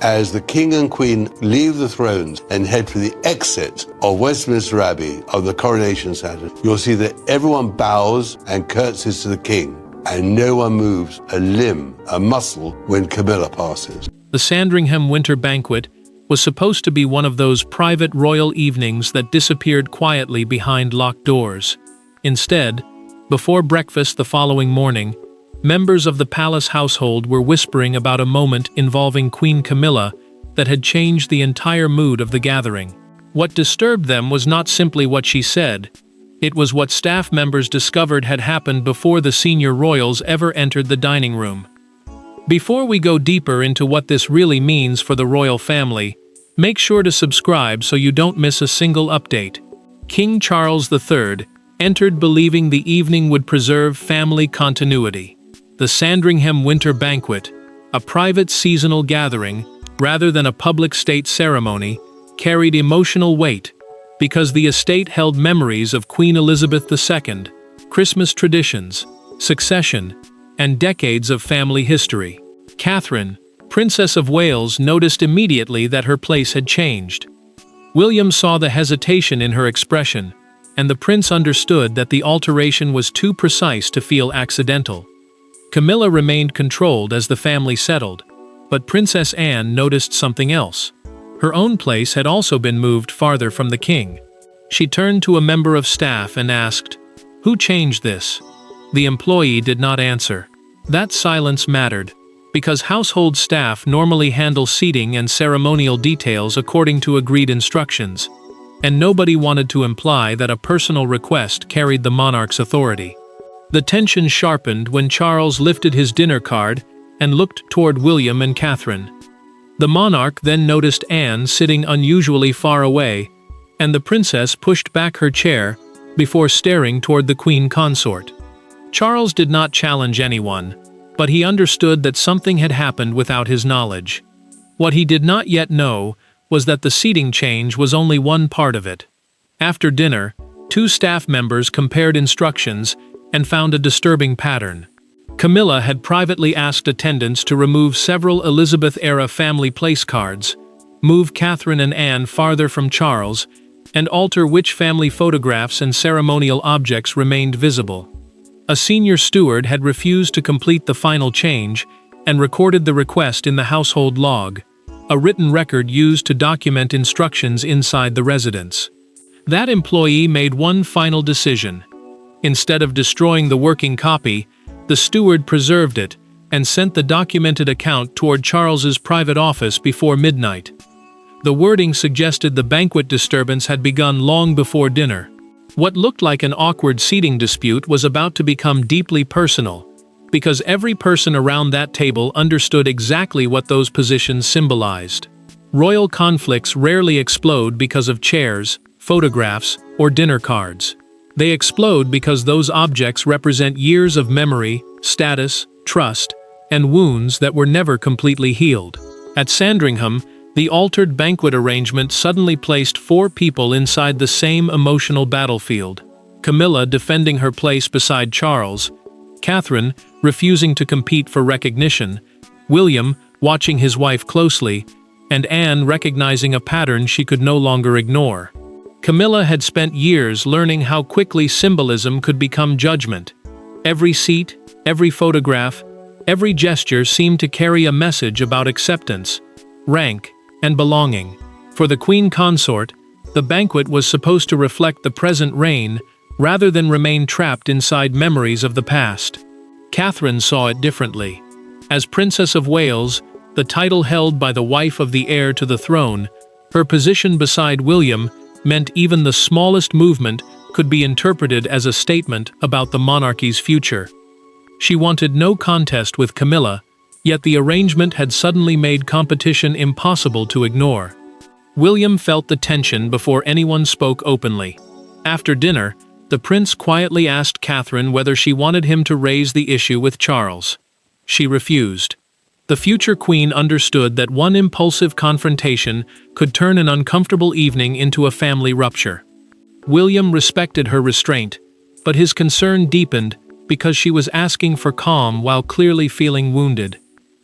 As the king and queen leave the thrones and head for the exit of Westminster Abbey of the coronation ceremony, you'll see that everyone bows and curtsies to the king, and no one moves a limb, a muscle, when Camilla passes. The Sandringham winter banquet was supposed to be one of those private royal evenings that disappeared quietly behind locked doors. Instead, before breakfast the following morning, members of the palace household were whispering about a moment involving Queen Camilla that had changed the entire mood of the gathering. What disturbed them was not simply what she said. It was what staff members discovered had happened before the senior royals ever entered the dining room. Before we go deeper into what this really means for the royal family, make sure to subscribe so you don't miss a single update. King Charles III entered believing the evening would preserve family continuity. The Sandringham Winter Banquet, a private seasonal gathering rather than a public state ceremony, carried emotional weight because the estate held memories of Queen Elizabeth II, Christmas traditions, succession, and decades of family history. Catherine, Princess of Wales, noticed immediately that her place had changed. William saw the hesitation in her expression, and the prince understood that the alteration was too precise to feel accidental. Camilla remained controlled as the family settled, but Princess Anne noticed something else. Her own place had also been moved farther from the king. She turned to a member of staff and asked, "Who changed this?" The employee did not answer. That silence mattered, because household staff normally handle seating and ceremonial details according to agreed instructions, and nobody wanted to imply that a personal request carried the monarch's authority. The tension sharpened when Charles lifted his dinner card and looked toward William and Catherine. The monarch then noticed Anne sitting unusually far away, and the princess pushed back her chair before staring toward the queen consort. Charles did not challenge anyone, but he understood that something had happened without his knowledge. What he did not yet know was that the seating change was only one part of it. After dinner, two staff members compared instructions and found a disturbing pattern. Camilla had privately asked attendants to remove several Elizabeth-era family place cards, move Catherine and Anne farther from Charles, and alter which family photographs and ceremonial objects remained visible. A senior steward had refused to complete the final change and recorded the request in the household log, a written record used to document instructions inside the residence. That employee made one final decision. Instead of destroying the working copy, the steward preserved it and sent the documented account toward Charles's private office before midnight. The wording suggested the banquet disturbance had begun long before dinner. What looked like an awkward seating dispute was about to become deeply personal, because every person around that table understood exactly what those positions symbolized. Royal conflicts rarely explode because of chairs, photographs, or dinner cards. They explode because those objects represent years of memory, status, trust, and wounds that were never completely healed. At Sandringham, the altered banquet arrangement suddenly placed four people inside the same emotional battlefield: Camilla defending her place beside Charles, Catherine refusing to compete for recognition, William watching his wife closely, and Anne recognizing a pattern she could no longer ignore. Camilla had spent years learning how quickly symbolism could become judgment. Every seat, every photograph, every gesture seemed to carry a message about acceptance, rank, and belonging. For the queen consort, the banquet was supposed to reflect the present reign rather than remain trapped inside memories of the past. Catherine saw it differently. As Princess of Wales, the title held by the wife of the heir to the throne, her position beside William meant even the smallest movement could be interpreted as a statement about the monarchy's future. She wanted no contest with Camilla, yet the arrangement had suddenly made competition impossible to ignore. William felt the tension before anyone spoke openly. After dinner, the prince quietly asked Catherine whether she wanted him to raise the issue with Charles. She refused. The future queen understood that one impulsive confrontation could turn an uncomfortable evening into a family rupture. William respected her restraint, but his concern deepened because she was asking for calm while clearly feeling wounded.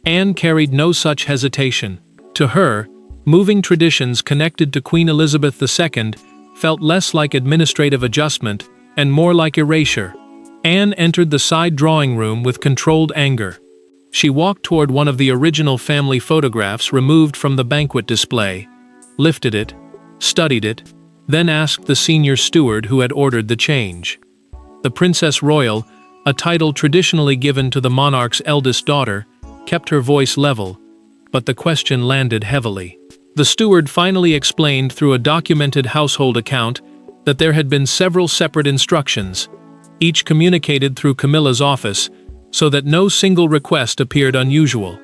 Anne carried no such hesitation. To her, moving traditions connected to Queen Elizabeth II felt less like administrative adjustment and more like erasure. Anne entered the side drawing room with controlled anger. She walked toward one of the original family photographs removed from the banquet display, lifted it, studied it, then asked the senior steward who had ordered the change. The Princess Royal, a title traditionally given to the monarch's eldest daughter, kept her voice level, but the question landed heavily. The steward finally explained through a documented household account that there had been several separate instructions, each communicated through Camilla's office, so that no single request appeared unusual.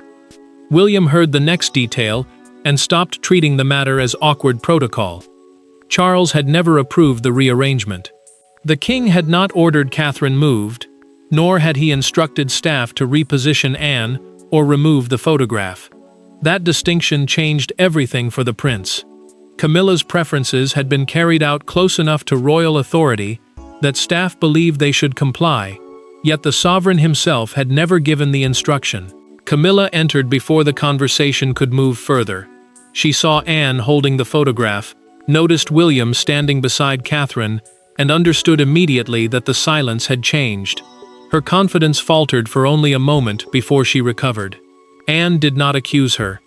William heard the next detail and stopped treating the matter as awkward protocol. Charles had never approved the rearrangement. The king had not ordered Catherine moved, nor had he instructed staff to reposition Anne or remove the photograph. That distinction changed everything for the prince. Camilla's preferences had been carried out close enough to royal authority that staff believed they should comply, yet the sovereign himself had never given the instruction. Camilla entered before the conversation could move further. She saw Anne holding the photograph, noticed William standing beside Catherine, and understood immediately that the silence had changed. Her confidence faltered for only a moment before she recovered. Anne did not accuse her.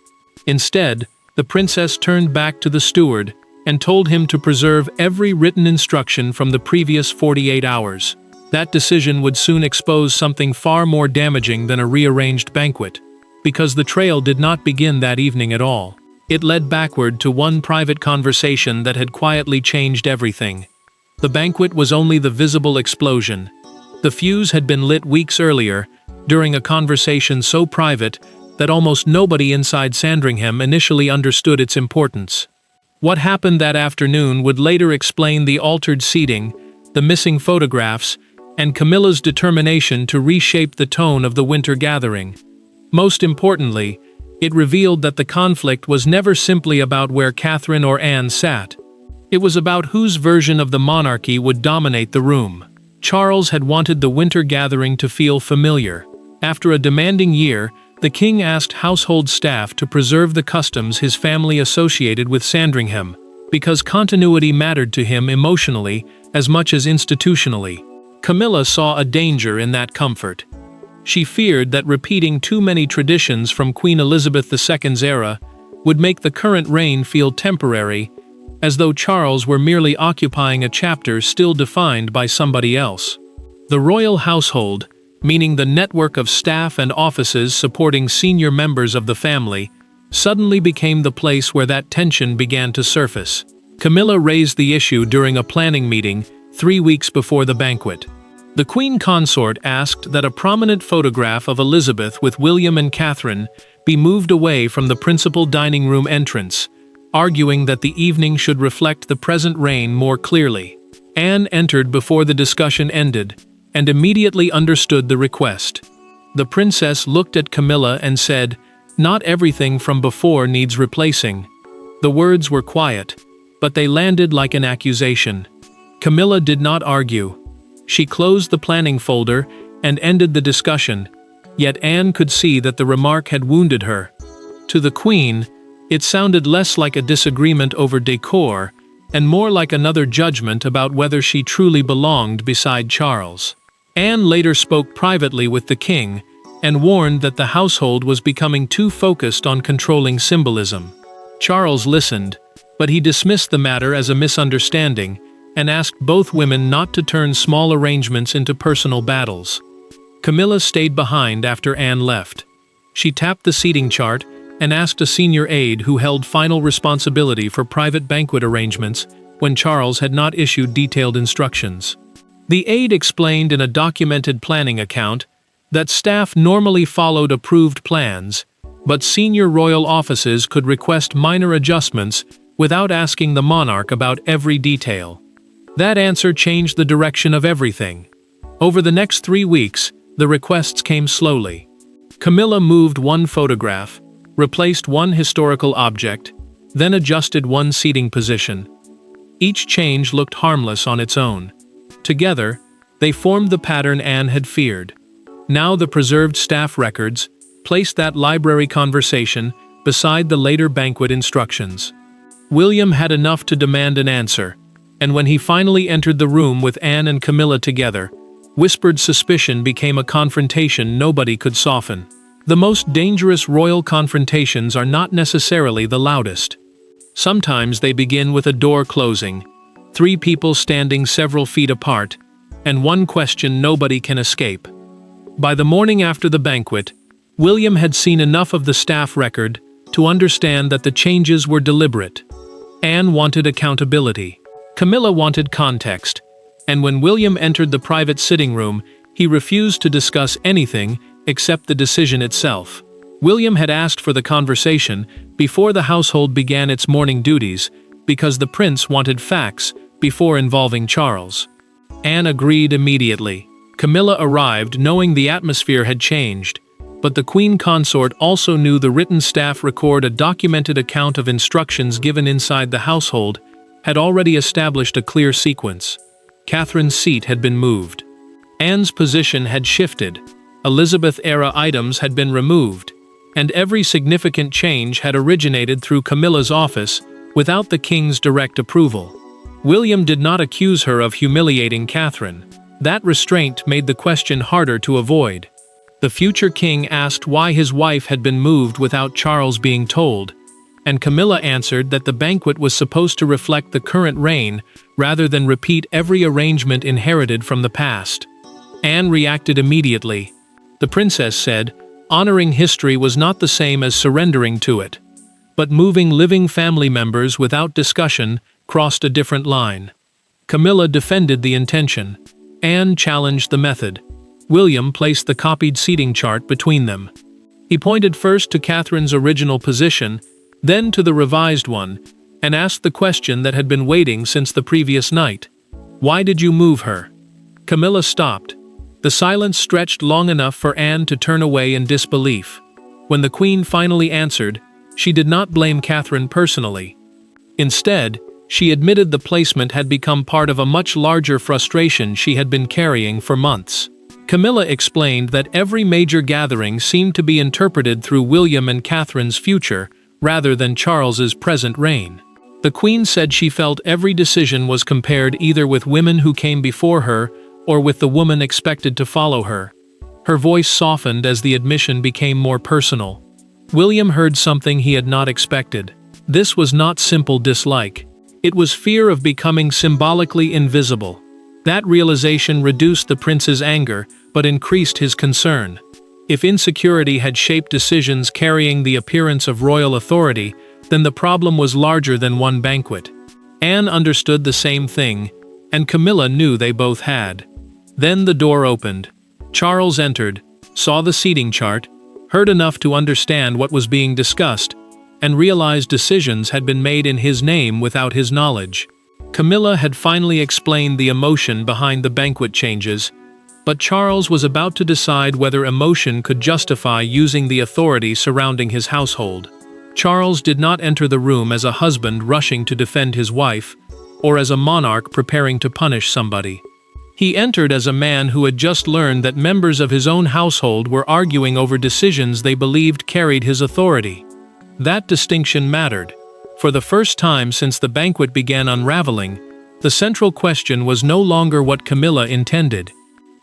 Instead, the princess turned back to the steward and told him to preserve every written instruction from the previous 48 hours. That decision would soon expose something far more damaging than a rearranged banquet, because the trail did not begin that evening at all. It led backward to one private conversation that had quietly changed everything. The banquet was only the visible explosion. The fuse had been lit weeks earlier, during a conversation so private that almost nobody inside Sandringham initially understood its importance. What happened that afternoon would later explain the altered seating, the missing photographs, and Camilla's determination to reshape the tone of the winter gathering. Most importantly, it revealed that the conflict was never simply about where Catherine or Anne sat. It was about whose version of the monarchy would dominate the room. Charles had wanted the winter gathering to feel familiar. After a demanding year, the king asked household staff to preserve the customs his family associated with Sandringham, because continuity mattered to him emotionally as much as institutionally. Camilla saw a danger in that comfort. She feared that repeating too many traditions from Queen Elizabeth II's era would make the current reign feel temporary, as though Charles were merely occupying a chapter still defined by somebody else. The royal household, meaning the network of staff and offices supporting senior members of the family, suddenly became the place where that tension began to surface. Camilla raised the issue during a planning meeting 3 weeks before the banquet. The Queen Consort asked that a prominent photograph of Elizabeth with William and Catherine be moved away from the principal dining room entrance, arguing that the evening should reflect the present reign more clearly. Anne entered before the discussion ended, and immediately understood the request. The princess looked at Camilla and said, "Not everything from before needs replacing." The words were quiet, but they landed like an accusation. Camilla did not argue. She closed the planning folder and ended the discussion, yet Anne could see that the remark had wounded her. To the Queen, it sounded less like a disagreement over decor and more like another judgment about whether she truly belonged beside Charles. Anne later spoke privately with the king and warned that the household was becoming too focused on controlling symbolism. Charles listened, but he dismissed the matter as a misunderstanding and asked both women not to turn small arrangements into personal battles. Camilla stayed behind after Anne left. She tapped the seating chart and asked a senior aide who held final responsibility for private banquet arrangements when Charles had not issued detailed instructions. The aide explained in a documented planning account that staff normally followed approved plans, but senior royal offices could request minor adjustments without asking the monarch about every detail. That answer changed the direction of everything. Over the next 3 weeks, the requests came slowly. Camilla moved one photograph, replaced one historical object, then adjusted one seating position. Each change looked harmless on its own. Together, they formed the pattern Anne had feared. Now the preserved staff records placed that library conversation beside the later Banquet instructions. William had enough to demand an answer, and when he finally entered the room with Anne and Camilla together, whispered suspicion became a confrontation nobody could soften. The most dangerous royal confrontations are not necessarily the loudest. Sometimes they begin with a door closing, three people standing several feet apart, and one question nobody can escape. By the morning after the banquet, William had seen enough of the staff record to understand that the changes were deliberate. Anne wanted accountability. Camilla wanted context, and when William entered the private sitting room, he refused to discuss anything except the decision itself. William had asked for the conversation before the household began its morning duties because the prince wanted facts before involving Charles. Anne agreed immediately. Camilla arrived knowing the atmosphere had changed, but the queen consort also knew the written staff record, a documented account of instructions given inside the household, had already established a clear sequence. Catherine's seat had been moved. Anne's position had shifted. Elizabeth-era items had been removed, and every significant change had originated through Camilla's office without the king's direct approval. William did not accuse her of humiliating Catherine. That restraint made the question harder to avoid. The future king asked why his wife had been moved without Charles being told, and Camilla answered that the banquet was supposed to reflect the current reign rather than repeat every arrangement inherited from the past. Anne reacted immediately. The princess said, honoring history was not the same as surrendering to it. But moving living family members without discussion crossed a different line. Camilla defended the intention. Anne challenged the method. William placed the copied seating chart between them. He pointed first to Catherine's original position, then to the revised one, and asked the question that had been waiting since the previous night. Why did you move her? Camilla stopped. The silence stretched long enough for Anne to turn away in disbelief. When the queen finally answered, she did not blame Catherine personally. Instead, she admitted the placement had become part of a much larger frustration she had been carrying for months. Camilla explained that every major gathering seemed to be interpreted through William and Catherine's future rather than Charles's present reign. The queen said she felt every decision was compared either with women who came before her or with the woman expected to follow her. Her voice softened as the admission became more personal. William heard something he had not expected. This was not simple dislike. It was fear of becoming symbolically invisible. That realization reduced the prince's anger, but increased his concern. If insecurity had shaped decisions carrying the appearance of royal authority, then the problem was larger than one banquet. Anne understood the same thing, and Camilla knew they both had. Then the door opened. Charles entered, saw the seating chart, heard enough to understand what was being discussed, and realized decisions had been made in his name without his knowledge. Camilla had finally explained the emotion behind the banquet changes, but Charles was about to decide whether emotion could justify using the authority surrounding his household. Charles did not enter the room as a husband rushing to defend his wife, or as a monarch preparing to punish somebody. He entered as a man who had just learned that members of his own household were arguing over decisions they believed carried his authority. That distinction mattered. For the first time since the banquet began unraveling, the central question was no longer what Camilla intended.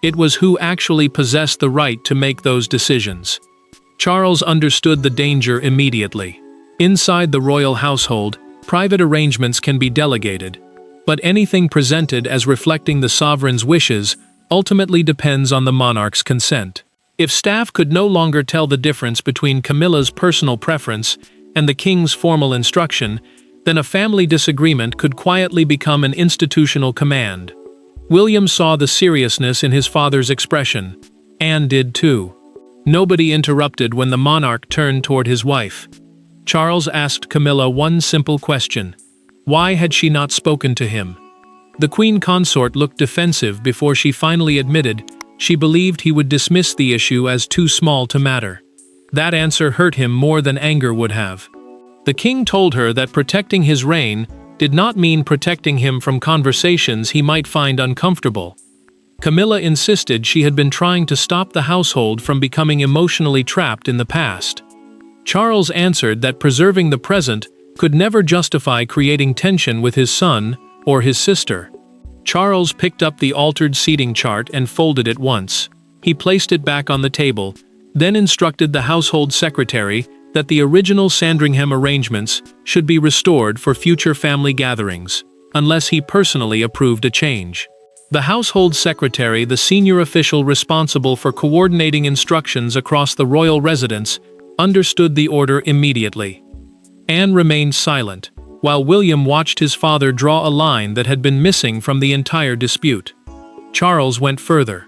It was who actually possessed the right to make those decisions. Charles understood the danger immediately. Inside the royal household, private arrangements can be delegated, but anything presented as reflecting the sovereign's wishes ultimately depends on the monarch's consent. If staff could no longer tell the difference between Camilla's personal preference and the king's formal instruction, then a family disagreement could quietly become an institutional command. William saw the seriousness in his father's expression. Anne did too. Nobody interrupted when the monarch turned toward his wife. Charles asked Camilla one simple question. Why had she not spoken to him? The queen consort looked defensive before she finally admitted she believed he would dismiss the issue as too small to matter. That answer hurt him more than anger would have. The king told her that protecting his reign did not mean protecting him from conversations he might find uncomfortable. Camilla insisted she had been trying to stop the household from becoming emotionally trapped in the past. Charles answered that preserving the present could never justify creating tension with his son or his sister. Charles picked up the altered seating chart and folded it once. He placed it back on the table, then instructed the household secretary that the original Sandringham arrangements should be restored for future family gatherings, unless he personally approved a change. The household secretary, the senior official responsible for coordinating instructions across the royal residence, understood the order immediately. Anne remained silent, while William watched his father draw a line that had been missing from the entire dispute. Charles went further.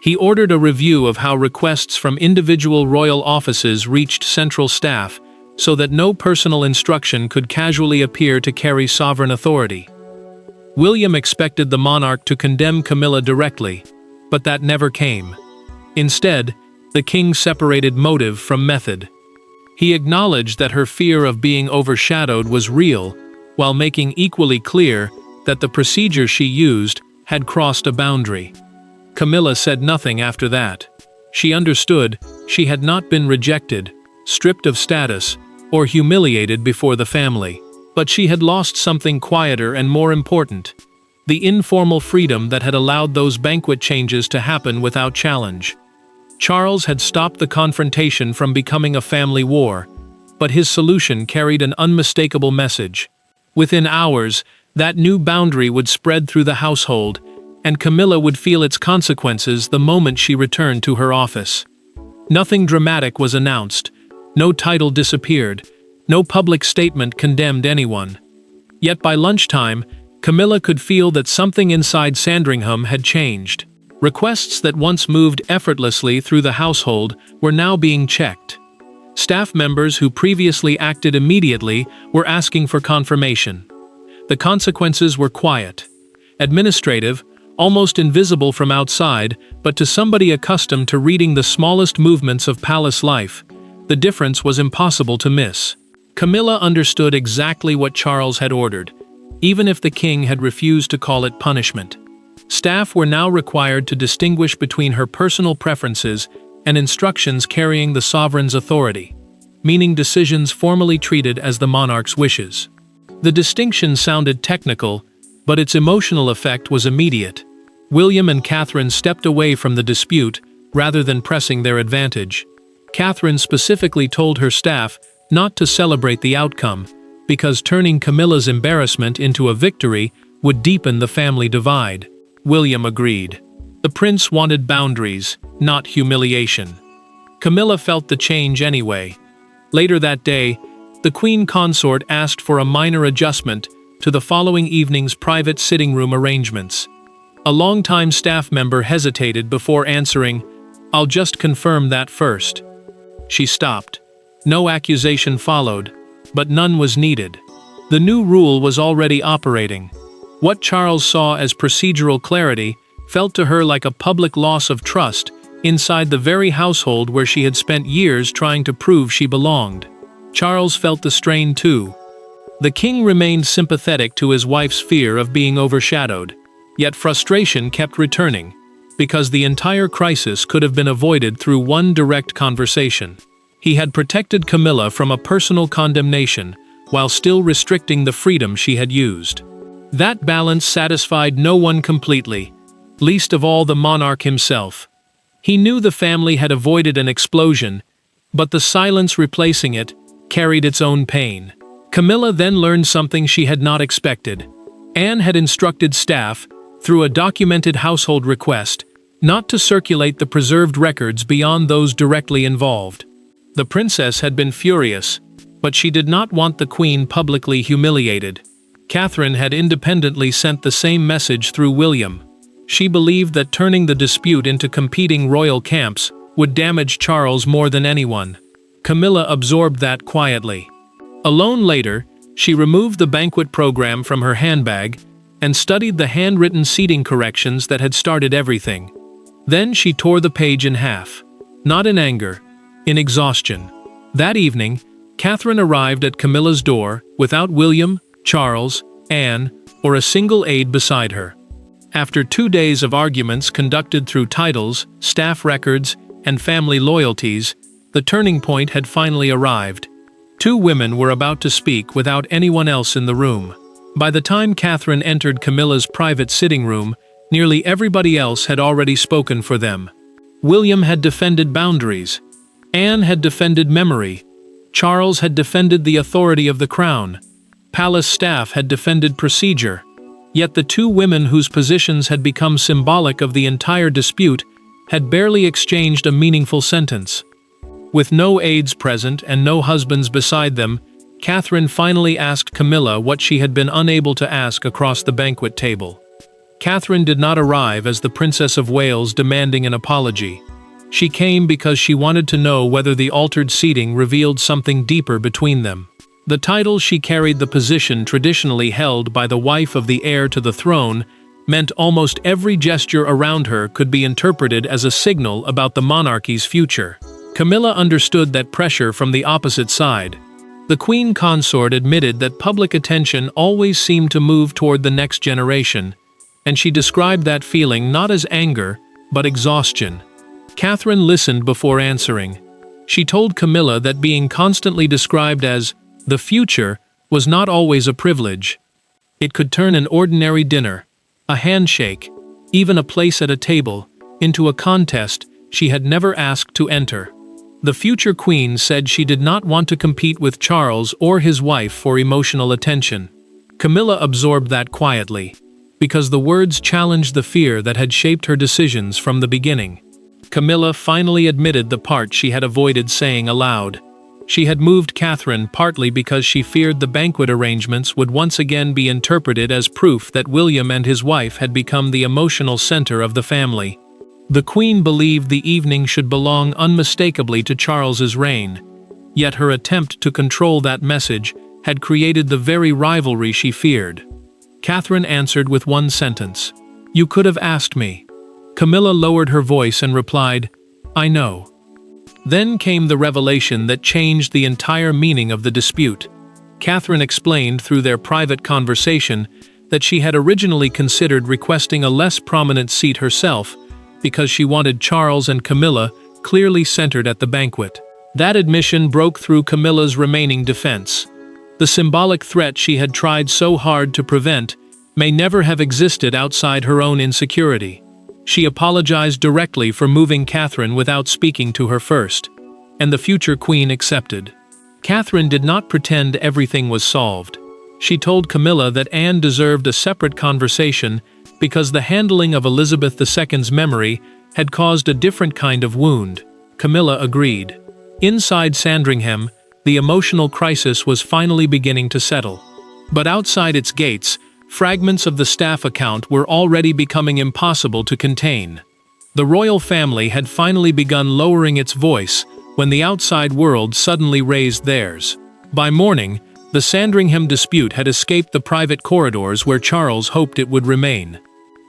He ordered a review of how requests from individual royal offices reached central staff, so that no personal instruction could casually appear to carry sovereign authority. William expected the monarch to condemn Camilla directly, but that never came. Instead, the king separated motive from method. He acknowledged that her fear of being overshadowed was real, while making equally clear that the procedure she used had crossed a boundary. Camilla said nothing after that. She understood she had not been rejected, stripped of status, or humiliated before the family. But she had lost something quieter and more important: the informal freedom that had allowed those banquet changes to happen without challenge. Charles had stopped the confrontation from becoming a family war, but his solution carried an unmistakable message. Within hours, that new boundary would spread through the household, and Camilla would feel its consequences the moment she returned to her office. Nothing dramatic was announced, no title disappeared, no public statement condemned anyone. Yet by lunchtime, Camilla could feel that something inside Sandringham had changed. Requests that once moved effortlessly through the household were now being checked. Staff members who previously acted immediately were asking for confirmation. The consequences were quiet, administrative, almost invisible from outside, but to somebody accustomed to reading the smallest movements of palace life, the difference was impossible to miss. Camilla understood exactly what Charles had ordered, even if the king had refused to call it punishment. Staff were now required to distinguish between her personal preferences and instructions carrying the sovereign's authority, meaning decisions formally treated as the monarch's wishes. The distinction sounded technical, but its emotional effect was immediate. William and Catherine stepped away from the dispute rather than pressing their advantage. Catherine specifically told her staff not to celebrate the outcome, because turning Camilla's embarrassment into a victory would deepen the family divide. William agreed. The prince wanted boundaries, not humiliation. Camilla felt the change anyway. Later that day, the queen consort asked for a minor adjustment to the following evening's private sitting room arrangements. A longtime staff member hesitated before answering, "I'll just confirm that first." She stopped. No accusation followed, but none was needed. The new rule was already operating. What Charles saw as procedural clarity felt to her like a public loss of trust inside the very household where she had spent years trying to prove she belonged. Charles felt the strain too. The king remained sympathetic to his wife's fear of being overshadowed, yet frustration kept returning, because the entire crisis could have been avoided through one direct conversation. He had protected Camilla from a personal condemnation while still restricting the freedom she had used. That balance satisfied no one completely, least of all the monarch himself. He knew the family had avoided an explosion, but the silence replacing it carried its own pain. Camilla then learned something she had not expected. Anne had instructed staff, through a documented household request, not to circulate the preserved records beyond those directly involved. The princess had been furious, but she did not want the queen publicly humiliated. Catherine had independently sent the same message through William. She believed that turning the dispute into competing royal camps would damage Charles more than anyone. Camilla absorbed that quietly. Alone later, she removed the banquet program from her handbag and studied the handwritten seating corrections that had started everything. Then she tore the page in half. Not in anger, in exhaustion. That evening, Catherine arrived at Camilla's door without William, Charles, Anne, or a single aide beside her. After 2 days of arguments conducted through titles, staff records, and family loyalties, the turning point had finally arrived. Two women were about to speak without anyone else in the room. By the time Catherine entered Camilla's private sitting room, nearly everybody else had already spoken for them. William had defended boundaries. Anne had defended memory. Charles had defended the authority of the crown. Palace staff had defended procedure. Yet the two women whose positions had become symbolic of the entire dispute had barely exchanged a meaningful sentence. With no aides present and no husbands beside them, Catherine finally asked Camilla what she had been unable to ask across the banquet table. Catherine did not arrive as the Princess of Wales demanding an apology. She came because she wanted to know whether the altered seating revealed something deeper between them. The title she carried, the position traditionally held by the wife of the heir to the throne, meant almost every gesture around her could be interpreted as a signal about the monarchy's future. Camilla understood that pressure from the opposite side. The Queen Consort admitted that public attention always seemed to move toward the next generation, and she described that feeling not as anger, but exhaustion. Catherine listened before answering. She told Camilla that being constantly described as the future was not always a privilege. It could turn an ordinary dinner, a handshake, even a place at a table, into a contest she had never asked to enter. The future queen said she did not want to compete with Charles or his wife for emotional attention. Camilla absorbed that quietly, because the words challenged the fear that had shaped her decisions from the beginning. Camilla finally admitted the part she had avoided saying aloud. She had moved Catherine partly because she feared the banquet arrangements would once again be interpreted as proof that William and his wife had become the emotional center of the family. The Queen believed the evening should belong unmistakably to Charles's reign, yet her attempt to control that message had created the very rivalry she feared. Catherine answered with one sentence, "You could have asked me." Camilla lowered her voice and replied, "I know." Then came the revelation that changed the entire meaning of the dispute. Catherine explained through their private conversation that she had originally considered requesting a less prominent seat herself because she wanted Charles and Camilla clearly centered at the banquet. That admission broke through Camilla's remaining defense. The symbolic threat she had tried so hard to prevent may never have existed outside her own insecurity. She apologized directly for moving Catherine without speaking to her first, and the future queen accepted. Catherine did not pretend everything was solved. She told Camilla that Anne deserved a separate conversation because the handling of Elizabeth II's memory had caused a different kind of wound. Camilla agreed. Inside Sandringham, the emotional crisis was finally beginning to settle. But outside its gates, fragments of the staff account were already becoming impossible to contain. The royal family had finally begun lowering its voice when the outside world suddenly raised theirs. By morning, the Sandringham dispute had escaped the private corridors where Charles hoped it would remain.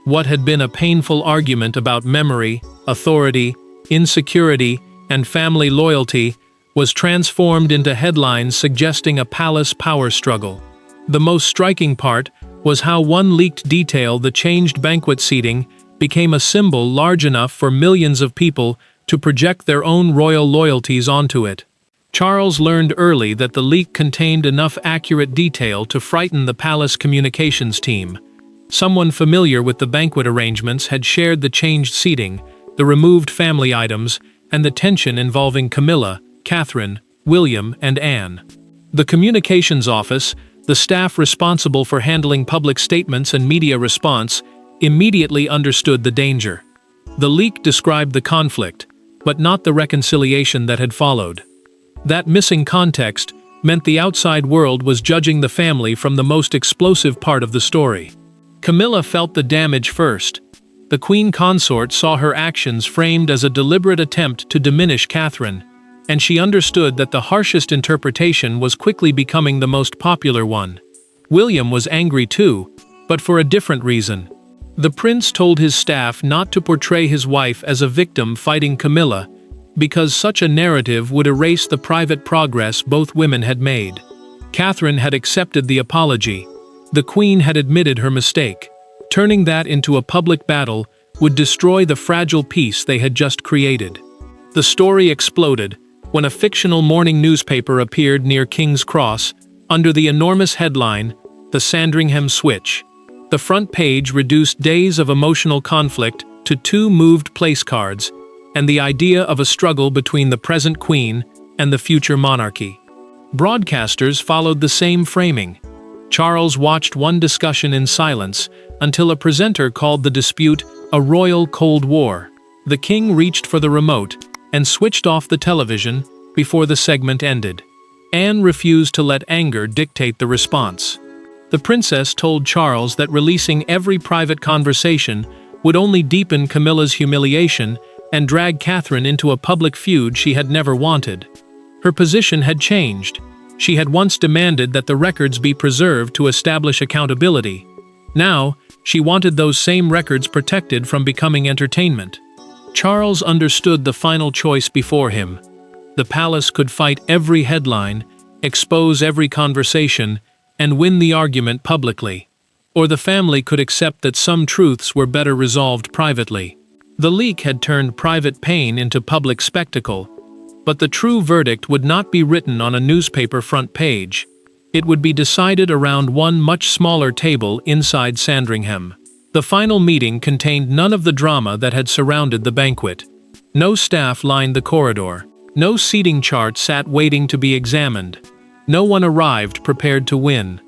What had been a painful argument about memory, authority, insecurity, and family loyalty was transformed into headlines suggesting a palace power struggle. The most striking part was how one leaked detail, the changed banquet seating, became a symbol large enough for millions of people to project their own royal loyalties onto it. Charles learned early that the leak contained enough accurate detail to frighten the palace communications team. Someone familiar with the banquet arrangements had shared the changed seating, the removed family items, and the tension involving Camilla, Catherine, William, and Anne. The communications office, the staff responsible for handling public statements and media response, immediately understood the danger. The leak described the conflict, but not the reconciliation that had followed. That missing context meant the outside world was judging the family from the most explosive part of the story. Camilla felt the damage first. The Queen Consort saw her actions framed as a deliberate attempt to diminish Catherine, and she understood that the harshest interpretation was quickly becoming the most popular one. William was angry too, but for a different reason. The prince told his staff not to portray his wife as a victim fighting Camilla, because such a narrative would erase the private progress both women had made. Catherine had accepted the apology. The Queen had admitted her mistake. Turning that into a public battle would destroy the fragile peace they had just created. The story exploded, when a fictional morning newspaper appeared near King's Cross under the enormous headline, "The Sandringham Switch." The front page reduced days of emotional conflict to 2 moved place cards and the idea of a struggle between the present queen and the future monarchy. Broadcasters followed the same framing. Charles watched one discussion in silence until a presenter called the dispute a royal Cold War. The king reached for the remote and switched off the television before the segment ended. Anne refused to let anger dictate the response. The princess told Charles that releasing every private conversation would only deepen Camilla's humiliation and drag Catherine into a public feud she had never wanted. Her position had changed. She had once demanded that the records be preserved to establish accountability. Now, she wanted those same records protected from becoming entertainment. Charles understood the final choice before him. The palace could fight every headline, expose every conversation, and win the argument publicly. Or the family could accept that some truths were better resolved privately. The leak had turned private pain into public spectacle, but the true verdict would not be written on a newspaper front page. It would be decided around one much smaller table inside Sandringham. The final meeting contained none of the drama that had surrounded the banquet. No staff lined the corridor. No seating chart sat waiting to be examined. No one arrived prepared to win.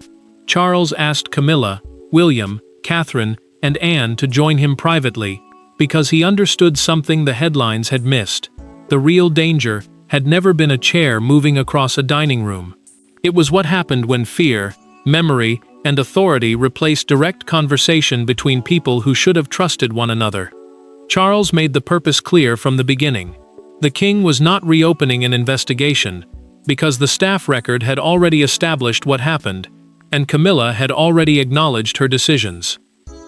Charles asked Camilla, William, Catherine, and Anne to join him privately, because he understood something the headlines had missed. The real danger had never been a chair moving across a dining room. It was what happened when fear, memory, and authority replaced direct conversation between people who should have trusted one another. Charles made the purpose clear from the beginning. The king was not reopening an investigation, because the staff record had already established what happened, and Camilla had already acknowledged her decisions.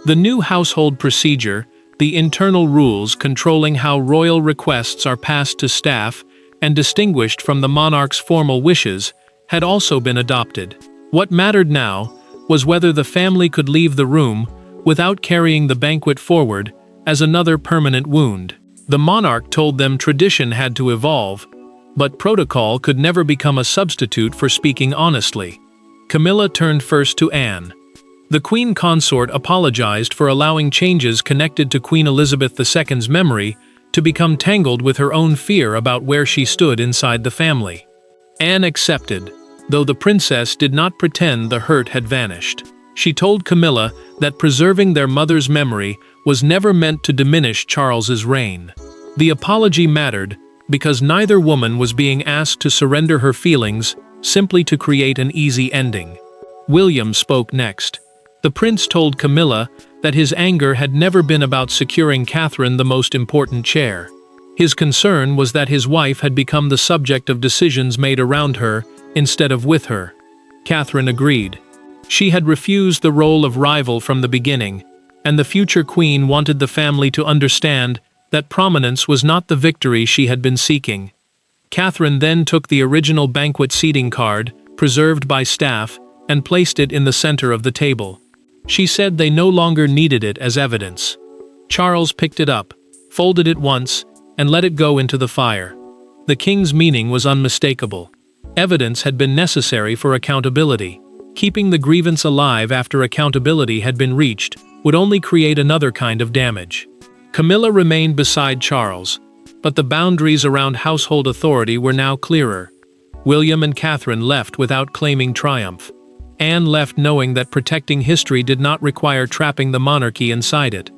The new household procedure, the internal rules controlling how royal requests are passed to staff and distinguished from the monarch's formal wishes, had also been adopted. What mattered now was whether the family could leave the room without carrying the banquet forward as another permanent wound. The monarch told them tradition had to evolve, but protocol could never become a substitute for speaking honestly. Camilla turned first to Anne. The Queen Consort apologized for allowing changes connected to Queen Elizabeth II's memory to become tangled with her own fear about where she stood inside the family. Anne accepted, though the princess did not pretend the hurt had vanished. She told Camilla that preserving their mother's memory was never meant to diminish Charles's reign. The apology mattered because neither woman was being asked to surrender her feelings simply to create an easy ending. William spoke next. The prince told Camilla that his anger had never been about securing Catherine the most important chair. His concern was that his wife had become the subject of decisions made around her instead of with her. Catherine agreed. She had refused the role of rival from the beginning, and the future queen wanted the family to understand that prominence was not the victory she had been seeking. Catherine then took the original banquet seating card, preserved by staff, and placed it in the center of the table. She said they no longer needed it as evidence. Charles picked it up, folded it once, and let it go into the fire. The king's meaning was unmistakable. Evidence had been necessary for accountability. Keeping the grievance alive after accountability had been reached would only create another kind of damage. Camilla remained beside Charles, but the boundaries around household authority were now clearer. William and Catherine left without claiming triumph. Anne left knowing that protecting history did not require trapping the monarchy inside it.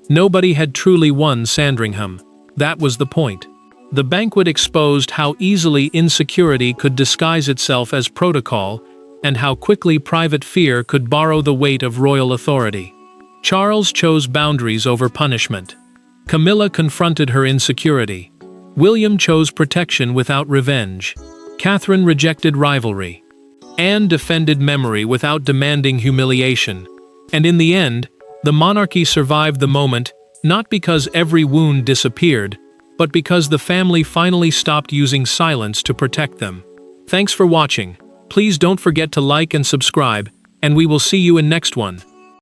Nobody had truly won Sandringham. That was the point. The banquet exposed how easily insecurity could disguise itself as protocol, and how quickly private fear could borrow the weight of royal authority. Charles chose boundaries over punishment. Camilla confronted her insecurity. William chose protection without revenge. Catherine rejected rivalry. Anne defended memory without demanding humiliation. And in the end, the monarchy survived the moment, not because every wound disappeared, but because the family finally stopped using silence to protect them. Thanks for watching. Please don't forget to like and subscribe, and we will see you in next one.